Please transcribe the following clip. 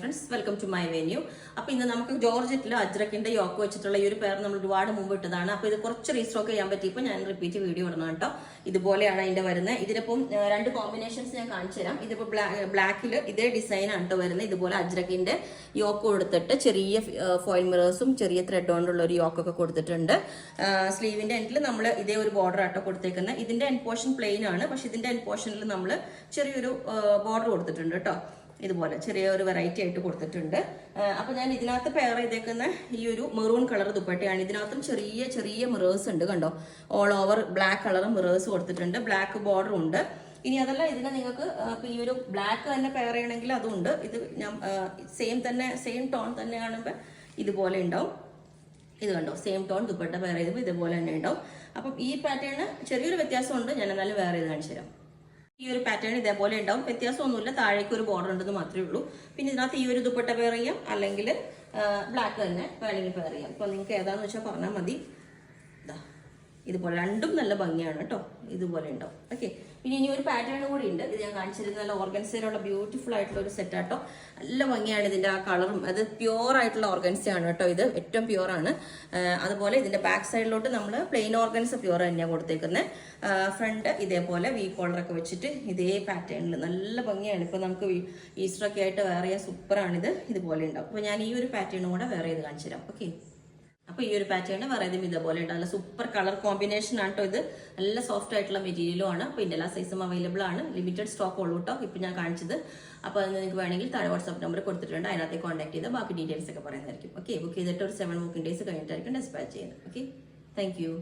Friends, welcome to my venue. അപ്പോൾ ഇന്ന് നമുക്ക് ജോർജറ്റിലോ അജ്രക്കിന്റെ യോക്ക് വെച്ചിട്ടുള്ള ഈ ഒരു പേർ നമ്മൾ ഒരുപാട് മുമ്പ് ഇട്ടതാണ്. അപ്പോൾ ഇത് കുറച്ച് റീസ്റ്റോക്ക് ചെയ്യാൻ പറ്റിയപ്പോൾ ഞാൻ റിപ്പീറ്റ് വീഡിയോ ഇടണം കേട്ടോ. ഇതുപോലെയാണ് അതിന്റെ വരുന്നത്. ഇതിനിപ്പം രണ്ട് കോമ്പിനേഷൻസ് ഞാൻ കാണിച്ചു തരാം. ഇതിപ്പോൾ ബ്ലാക്കിൽ ഇതേ ഡിസൈൻ ആണ് കേട്ടോ വരുന്നത്. ഇതുപോലെ അജ്രക്കിന്റെ യോക്ക് കൊടുത്തിട്ട് ചെറിയ ഫോയിൽ മിറേഴ്സും ചെറിയ ത്രെഡ് കൊണ്ടുള്ള ഒരു യോക്കൊക്കെ കൊടുത്തിട്ടുണ്ട്. സ്ലീവിന്റെ എൻഡിൽ നമ്മൾ ഇതേ ഒരു ബോർഡർ ആട്ടോ കൊടുത്തേക്കുന്നത്. ഇതിന്റെ എൻഡ് പോർഷൻ പ്ലെയിൻ ആണ്, പക്ഷെ ഇതിന്റെ എൻഡ് പോർഷനിൽ നമ്മൾ ചെറിയൊരു ബോർഡർ കൊടുത്തിട്ടുണ്ട് കേട്ടോ. ഇതുപോലെ ചെറിയൊരു വെറൈറ്റി ആയിട്ട് കൊടുത്തിട്ടുണ്ട്. അപ്പൊ ഞാൻ ഇതിനകത്ത് പെയർ ചെയ്തേക്കുന്ന ഈ ഒരു മെറൂൺ കളർ ദുപ്പട്ടയാണ്. ഇതിനകത്തും ചെറിയ ചെറിയ മിറേഴ്സ് ഉണ്ട് കണ്ടോ. All over black colour mirrors കൊടുത്തിട്ടുണ്ട്, ബ്ലാക്ക് ബോർഡർ ഉണ്ട്. ഇനി അതല്ല, ഇതിനെ നിങ്ങൾക്ക് ഈ ഒരു ബ്ലാക്ക് തന്നെ പെയർ ചെയ്യണമെങ്കിൽ അതുണ്ട്. ഇത് ഞാൻ സെയിം ടോൺ തന്നെ കാണുമ്പോൾ ഇതുപോലെ ഉണ്ടാവും. ഇത് കണ്ടോ, സെയിം ടോൺ ദുപ്പട്ട പെയർ ചെയ്തപ്പോൾ ഇതുപോലെ തന്നെ ഉണ്ടാവും. അപ്പം ഈ പാറ്റേണ് ചെറിയൊരു വ്യത്യാസമുണ്ട്. ഞാൻ എന്നാലും വേറെ ചെയ്ത് കാണിച്ചു തരാം. ഈ ഒരു പാറ്റേൺ ഇതേപോലെ ഉണ്ടാവും, വ്യത്യാസമൊന്നുമില്ല. താഴേക്ക് ഒരു ബോർഡർ ഉണ്ടെന്ന് മാത്രമേ ഉള്ളൂ. പിന്നെ ഇതിനകത്ത് ഈ ഒരു ദുപ്പട്ട പെയർ ചെയ്യാം, അല്ലെങ്കിൽ ബ്ലാക്ക് തന്നെ വേണമെങ്കിൽ പെയർ ചെയ്യാം. അപ്പോൾ നിങ്ങൾക്ക് ഏതാന്ന് വെച്ചാൽ പറഞ്ഞാൽ മതി. ഇതുപോലെ രണ്ടും നല്ല ഭംഗിയാണ് കേട്ടോ. ഇതുപോലെ ഉണ്ടാവും. ഓക്കെ, പിന്നെ ഇനി ഒരു പാറ്റേൺ കൂടി ഉണ്ട്. ഇത് ഞാൻ കാണിച്ചിരുന്ന നല്ല ഓർഗൻസയിലുള്ള ബ്യൂട്ടിഫുൾ ആയിട്ടുള്ള ഒരു സെറ്റ് ആട്ടോ. നല്ല ഭംഗിയാണ് ഇതിന്റെ ആ കളറും. അത് പ്യുവർ ആയിട്ടുള്ള ഓർഗൻസയാണ് കേട്ടോ. ഇത് ഏറ്റവും പ്യുവർ ആണ്. അതുപോലെ ഇതിന്റെ ബാക്ക് സൈഡിലോട്ട് നമ്മൾ പ്ലെയിൻ ഓർഗൻസ് പ്യുവർ തന്നെയാണ് കൊടുത്തേക്കുന്നത്. ഫ്രണ്ട് ഇതേപോലെ വി കോളറൊക്കെ വെച്ചിട്ട് ഇതേ പാറ്റേണിൽ നല്ല ഭംഗിയാണ്. ഇപ്പൊ നമുക്ക് ഈസ്റ്ററൊക്കെ ആയിട്ട് വേറെ ചെയ്യാൻ സൂപ്പറാണിത്. ഇതുപോലെ ഉണ്ടാവും. അപ്പൊ ഞാൻ ഈ ഒരു പാറ്റേണും കൂടെ വേറെ ചെയ്ത് കാണിച്ചു തരാം. ഓക്കെ, അപ്പൊ ഈ ഒരു പാറ്റേൺ വേറെ ഏതും ഇതേപോലെ ഉണ്ട്. നല്ല സൂപ്പർ കളർ കോമ്പിനേഷൻ ആണ് കേട്ടോ. ഇത് നല്ല സോഫ്റ്റ് ആയിട്ടുള്ള മെറ്റീരിയലും ആണ്. അപ്പൊ ഇതിന്റെ എല്ലാ സൈസും അവൈലബിൾ ആണ്. ലിമിറ്റഡ് സ്റ്റോക്ക് ഉള്ളൂ കേട്ടോ ഇപ്പൊ ഞാൻ കാണിച്ചത്. അപ്പൊ അത് നിങ്ങൾക്ക് വേണമെങ്കിൽ താഴെ വാട്സ്ആപ്പ് നമ്പർ കൊടുത്തിട്ടുണ്ട്, അതിനകത്ത് കോൺടാക്ട് ചെയ്താൽ ബാക്കി ഡീറ്റെയിൽസ് ഒക്കെ പറയുന്നതായിരിക്കും. ഓക്കെ, ബുക്ക് ചെയ്തിട്ട് ഒരു 7 വർക്കിംഗ് ഡേയ്സ് കഴിഞ്ഞിട്ടായിരിക്കും ഡിസ്പാച്ച് ചെയ്യുന്നത്. Okay, thank you.